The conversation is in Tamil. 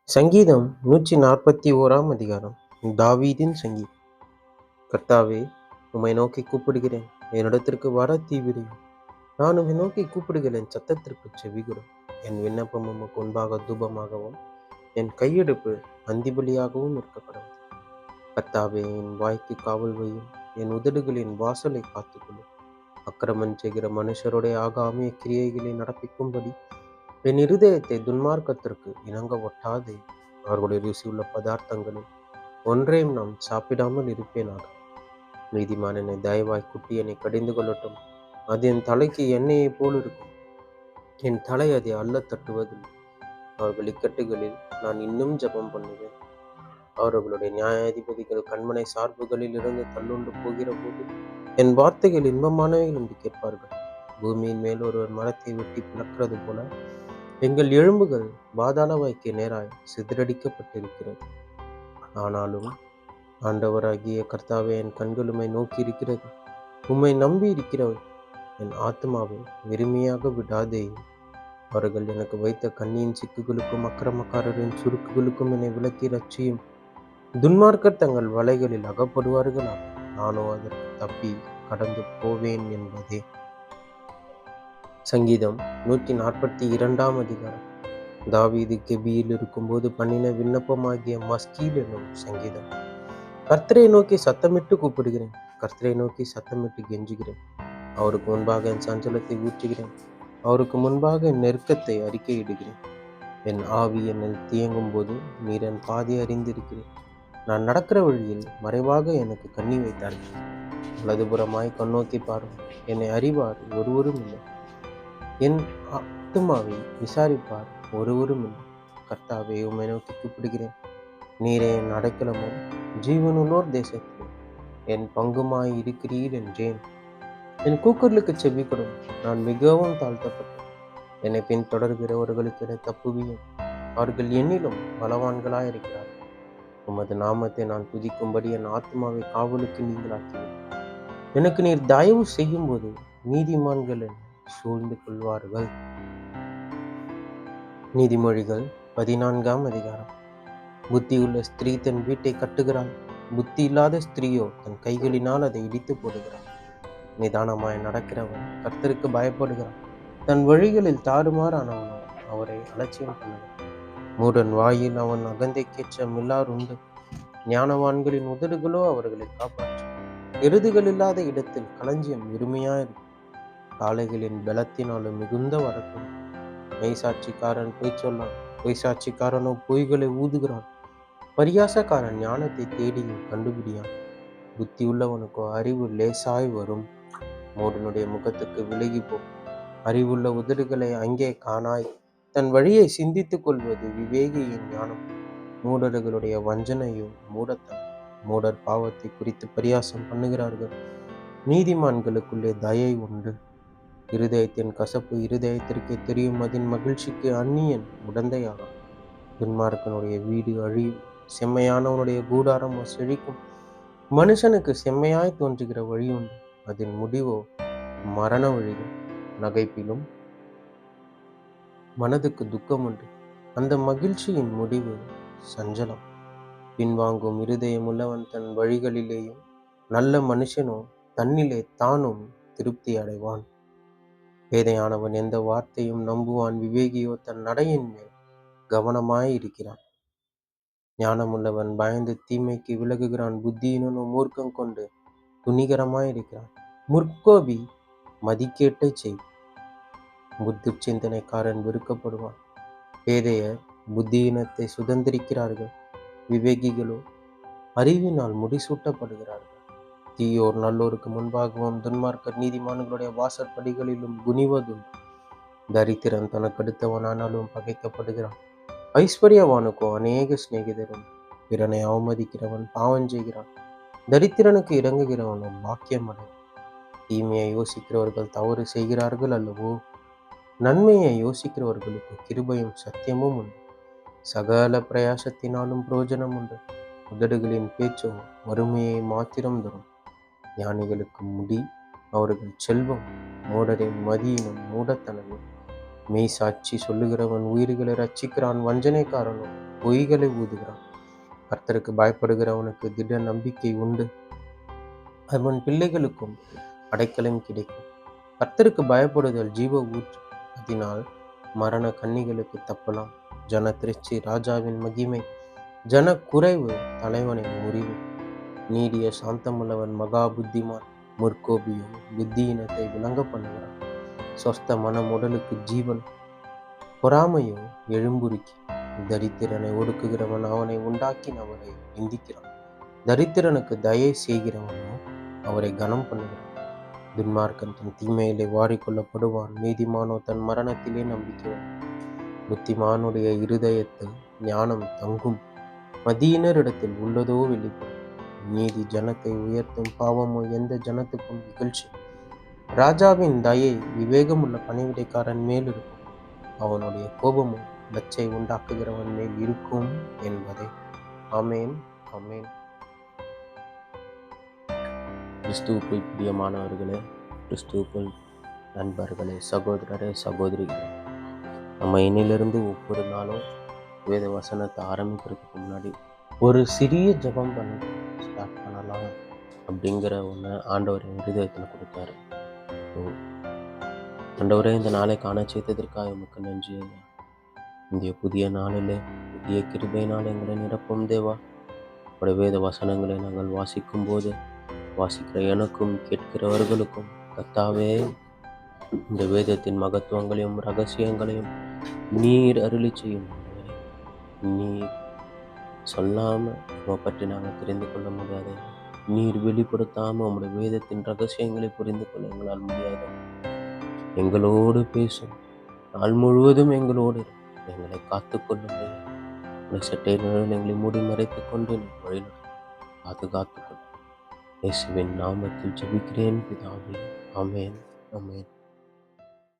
சங்கீதம் 141 அதிகாரம். தாவீதின் சங்கீதம். கர்த்தாவே, உம்மை நோக்கி கூப்பிடுகிறேன், என்னிடத்திற்கு வர தீவிரியும். நான் உம்மை நோக்கி கூப்பிடுகிறேன், சத்தத்திற்கு செவிகொடும். என் விண்ணப்பம் உமக்கு முன்பாக தூபமாகவும் என் கையெடுப்பு அந்திபலியாகவும் இருக்கப்படும். கர்த்தாவே, என் வாய்க்கு காவல் வையும், என் உதடுகளின் வாசலை காத்துக்கொள்ளும். அக்கிரமம் செய்கிற மனுஷருடைய ஆகாமிய கிரியைகளை நடப்பிக்கும்படி என் இருதயத்தை துன்மார்க்கத்திற்கு இணங்க ஒட்டாதே. அவர்களுடைய ருசியுள்ள பதார்த்தங்களில் ஒன்றையும் நான் சாப்பிடாமல் இருப்பேனாக. நீதிமான் என்னை தயவாய் குட்டி என்னை கடிந்து கொள்ளட்டும். அது என் தலைக்கு எண்ணெயைப் போல் இருக்கும். என் தலை அதை அள்ள தட்டுவதில்லை. அவர்கள் இக்கட்டுகளில் நான் இன்னும் ஜெபம் பண்ணுவேன். அவர்களுடைய நியாயாதிபதிகள் கண்மனை சார்புகளில் இருந்து தள்ளுண்டு போகிற போது என் வார்த்தைகள் இன்பமானவைகள் என்று கேட்பார்கள். பூமியின் மேல் ஒருவர் மரத்தை வெட்டி பிளக்கிறது போல எங்கள் எலும்புகள் பாதாள வாய்க்கு நேராய் சிதறடிக்கப்பட்டிருக்கிறது. ஆனாலும் ஆண்டவராகிய கர்த்தாவே, என் கண்கள் உம்மை நோக்கி இருக்கிறது. உம்மை நம்பி இருக்கிறவர் என் ஆத்மாவை வெறுமையாக விடாதேயும். அவர்கள் எனக்கு வைத்த கண்ணியின் சிக்குகளுக்கும் அக்கிரமக்காரரின் சுருக்குகளுக்கும் என்னை விலக்கி ரட்சியும். துன்மார்க்கர் தங்கள் வலைகளில் அகப்படுவார்களா? நானோ அதற்கு தப்பி கடந்து போவேன் என்பதே. சங்கீதம் 142 அதிகாரம். தாவீது கெபியில் இருக்கும்போது பண்ணின விண்ணப்பமாகிய மஸ்கீல் என்னும் சங்கீதம். கர்த்தரை நோக்கி சத்தமிட்டு கூப்பிடுகிறேன், கர்த்தரை நோக்கி சத்தமிட்டு கெஞ்சுகிறேன். அவருக்கு முன்பாக என் சஞ்சலத்தை ஊற்றுகிறேன், அவருக்கு முன்பாக என் நெருக்கத்தை அறிக்கையிடுகிறேன். என் ஆவி என்னில் தியங்கும் போது நீர் என் பாதி அறிந்திருக்கிறேன். நான் நடக்கிற வழியில் மறைவாக எனக்கு கண்ணி வைத்தார்கள். வலதுபுறமாய் கண்ணோக்கி பாரும், என்னை அறிவார் ஒருவரும் இல்லை. என் ஆத்துமாவை விசாரிப்பார் ஒருவரும் இல்லை. கர்த்தாவே, உம்மை நோக்கி கூப்பிடுகிறேன். நீரே என் அடைக்கலமும் ஜீவனுள்ளோர் தேசத்தில் என் பங்குமாய் இருக்கிறீர் என்றேன். என் கூக்குரலுக்கு செவி கொடும். நான் மிகவும் தாழ்த்தப்பட்டேன். என்னை பின்தொடர்கிறவர்களுக்கு என்னை தப்புவியும். அவர்கள் என்னிலும் பலவான்களாய் இருக்கிறார்கள். உமது நாமத்தை நான் துதிக்கும்படி என் ஆத்மாவை காவலுக்கு நீங்களாக்கினீர். எனக்கு நீர் தயவு செய்யும் போது நீதிமான்கள் என்னை சூழ்ந்து கொள்வார்கள். நீதிமொழிகள் 14 அதிகாரம். புத்தியுள்ள ஸ்திரீ தன் வீட்டை கட்டுகிறாள், புத்தி இல்லாத ஸ்திரீயோ தன் கைகளினால் அதை இடித்து போடுகிறாள். நிதானமாய் நடக்கிறவன் கர்த்தருக்கு பயப்படுகிறான். தன் வழிகளில் தாறுமாறானவனோ அவரை அலட்சியம் பண்ணுகிறான். மூடன் வாயில் அவன் அகந்தைக்கேற்ற மில்லார் உண்டு. ஞானவான்களின் உதடுகளோ அவர்களை காப்பாற்றும். எருதுகள் இல்லாத இடத்தில் களஞ்சியம் இருமையாயிருக்கும். காளைகளின் பலத்தினாலும் மிகுந்த வரட்டும். மெய்சாட்சிக்காரன் பொய் சொல்லான், பொய்சாட்சிக்காரனோ பொய்களை ஊதுகிறான். பரியாசக்காரன் ஞானத்தை தேடியும் கண்டுபிடியான். புத்தியுள்ளவனுக்கோ அறிவு லேசாய் வரும். மூடனுடைய முகத்துக்கு விலகி போ. அறிவுள்ள உதடுகளை அங்கே காணாய். தன் வழியை சிந்தித்துக் கொள்வது விவேகியின் ஞானம். மூடர்களுடைய வஞ்சனையும் மூடத்தனம். மூடர் பாவத்தை குறித்து பரியாசம் பண்ணுகிறார்கள். நீதிமான்களுக்குள்ளே தயை உண்டு. இருதயத்தின் கசப்பு இருதயத்திற்கே தெரியும், அதன் மகிழ்ச்சிக்கு அந்நியன் உடந்தையாகும். துன்மார்க்கனுடைய வீடு அழியும், செம்மையானவனுடைய கூடாரமோ செழிக்கும். மனுஷனுக்கு செம்மையாய் தோன்றுகிற வழி உண்டு, அதன் முடிவோ மரண வழிகள். நகைப்பிலும் மனதுக்கு துக்கம் உண்டு, அந்த மகிழ்ச்சியின் முடிவு சஞ்சலம். பின்வாங்கும் இருதயம் உள்ளவன் தன் வழிகளிலேயும், நல்ல மனுஷனோ தன்னிலே தானும் திருப்தி அடைவான். பேதையானவன் எந்த வார்த்தையும் நம்புவான், விவேகியோ தன் நடையின் மேல் கவனமாய் இருக்கிறான். ஞானமுள்ளவன் பயந்து தீமைக்கு விலகுகிறான், புத்தியினோ மூர்க்கம் கொண்டு துணிகரமாய் இருக்கிறான். முற்கோபி மதிக்கேட்டை செய்வான், புத்தி சிந்தனைக்காரன் வெறுக்கப்படுவான். பேதையர் புத்தியினத்தை சுதந்திரிக்கிறார்கள், விவேகிகளோ அறிவினால் முடிசூட்டப்படுகிறார்கள். தீயோர் நல்லோருக்கு முன்பாகவும் துன்மார்க்கர் நீதிமான்களுடைய வாசற்படிகளிலும் குனிவதும். தரித்திரன் தனக்கடுத்தவனானாலும் பகைக்கப்படுகிறான், ஐஸ்வர்யவானுக்கோ அநேக சிநேகிதரும். பிறனை அவமதிக்கிறவன் பாவம் செய்கிறான், தரித்திரனுக்கு இறங்குகிறவனும் பாக்கியமடை. தீமையை யோசிக்கிறவர்கள் தவறு செய்கிறார்கள் அல்லவோ? நன்மையை யோசிக்கிறவர்களுக்கு கிருபையும் சத்தியமும் உண்டு. சகல பிரயாசத்தினாலும் பிரயோஜனம் உண்டு. உதடுகளின் பேச்சோ வறுமையை மாத்திரம் தரும். ஞானிகளுக்கு முடி அவர்கள் செல்வம், மூடரின் மதியினும் மூடத்தனமே. மெய் சாட்சி சொல்லுகிறவன் உயிர்களை ரட்சிக்கிறான், வஞ்சனைக்காரனும் பொய்களை ஊதுகிறான். கர்த்தருக்கு பயப்படுகிறவனுக்கு திட நம்பிக்கை உண்டு. அவன் பிள்ளைகளுக்கும் அடைக்கலம் கிடைக்கும். கர்த்தருக்கு பயப்படுதல் ஜீவ ஊற்று. அதனால் மரண கண்ணிகளுக்கு தப்பலாம். ஜன திருச்சி ராஜாவின் மகிமை, ஜன குறைவு தலைவனின் முறிவு. நீடிய சாந்தமுள்ளவன் மகா புத்திமான். முற்கோபியோ புத்தியினத்தை விளங்க பண்ணுகிறான். சொஸ்த மனம் உடலுக்கு ஜீவன், பொறாமையோ எழும்புருக்கி. தரித்திரனை ஒடுக்குகிறவன் அவனை உண்டாக்கினவரை நிந்திக்கிறான். தரித்திரனுக்கு தயை செய்கிறவனோ அவரை கனம் பண்ணுகிறான். துன்மார்க்கன் தன் தீமையிலே வாரிக்கொள்ளப்படுவான். நீதிமானோ தன் மரணத்திலே நம்பிக்கைவான். புத்திமானுடைய இருதயத்தில் ஞானம் தங்கும். மதியினரிடத்தில் உள்ளதோ வெளிப்படும். நீதி ஜனத்தை உயர்த்தும், பாவமோ எந்த ஜனத்துக்கும் இகழ்ச்சி. ராஜாவின் தயை விவேகமுள்ள பணிவிடைக்காரன் மேல் இருக்கும். அவனுடைய கோபமும் லச்சை உண்டாக்குகிறவன் மேல் இருக்கும் என்பதே. ஆமேன், ஆமேன். கிறிஸ்துவுக்குள் பிரியமானவர்களே, கிறிஸ்துவுக்குள் நண்பர்களே, சகோதரரே, சகோதரிகளே, நம்ம இன்னிலிருந்து ஒவ்வொரு நாளும் வேத வசனத்தை ஆரம்பிக்கிறதுக்கு முன்னாடி ஒரு சிறிய ஜெபம் பண்ணி ஸ்டார்ட் பண்ணலாம் அப்படிங்கிற ஒன்று ஆண்டவர் என் இருதயத்தில் கொடுத்தாரு. ஆண்டவரே, இந்த நாளை காண செய்ததற்காக உமக்கு நன்றி. இந்த புதிய நாளில் புதிய கிருபையினால் எங்களை நிரப்பும் தேவா. உடைய வேத வசனங்களை நாங்கள் வாசிக்கும் போது வாசிக்கிற எனக்கும் கேட்கிறவர்களுக்கும் கர்த்தாவே, இந்த வேதத்தின் மகத்துவங்களையும் ரகசியங்களையும் நீர் அருளி செய்யும். நீர் சொல்லாமல் உம்மை பற்றி நாங்கள் தெரிந்து கொள்ள முடியாது. நீர் வெளிப்படுத்தாமல் உம்முடைய வேதத்தின் ரகசியங்களை புரிந்து கொள்ள எங்களால் முடியாது. எங்களோடு பேசும். நாள் முழுவதும் எங்களோடு எங்களை காத்துக்கொள்ளும். உடைய சட்டை நிழலில் எங்களை மூடி மறைத்து கொண்டு வழிநடத்தும், பாதுகாத்துக்கொள்ளும். இயேசுவின் நாமத்தில் ஜெபிக்கிறேன் பிதாவே. ஆமென், ஆமென்.